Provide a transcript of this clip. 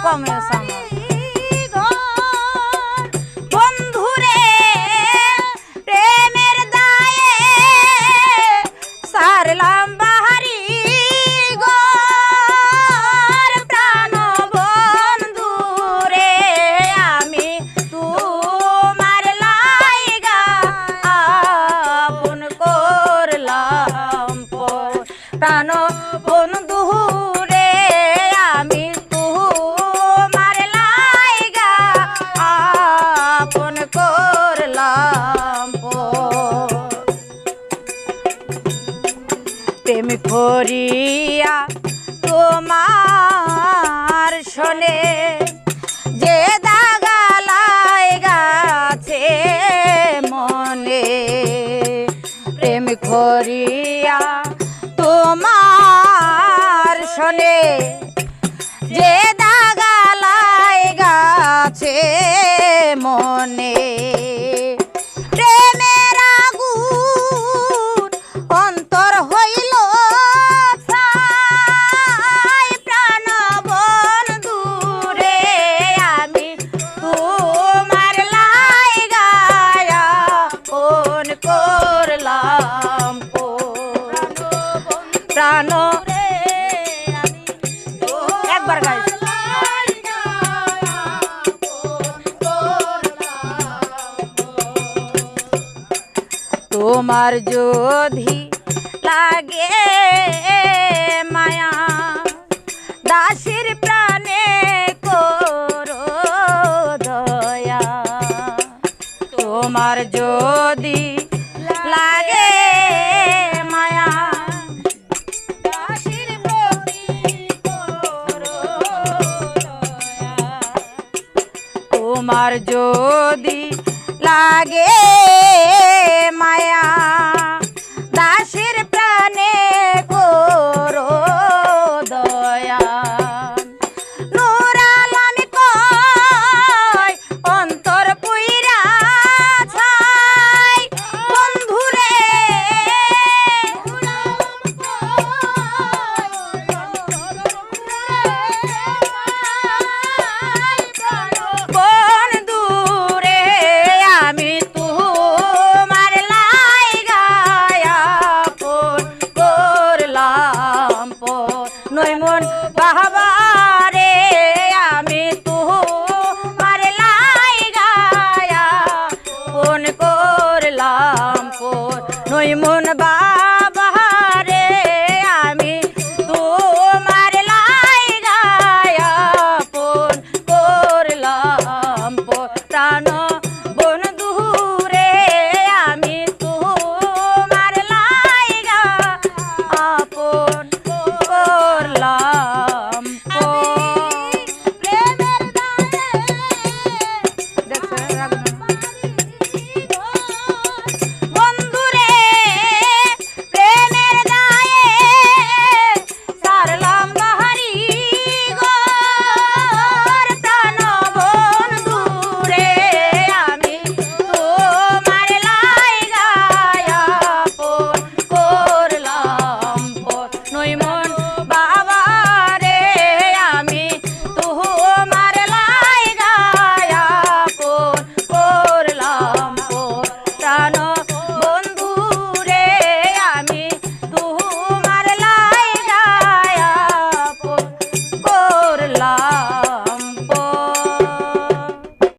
কম হয়েছে আমার। বন্ধুরে প্রেমের দায়ে সারলাম বাহারি ঘর প্রাণ বন্ধুরে আমি তোমার লাইগা আপন করলাম প্রাণ বন্ধু রে আমি তোমার লাইগা আপন করলাম প্রেম করিয়া তোমার শোনে যে দাগা লাগাছে মনে প্রেম করিয়া তোমার শোনে যে দাগা লাগাছে মনে প্রেমের আগুন অন্তর হইল ছাই প্রাণ বন্ধুরে আমি তোমার লাইগা আপন করলাম প্রাণ একবার গাই তোমার যদি লাগে মায়া দাসীর প্রাণে করো দয়া তোমার যদি লাগে মায়া দাসীর প্রতি করো দয়া তোমার যদি লাগে মায়া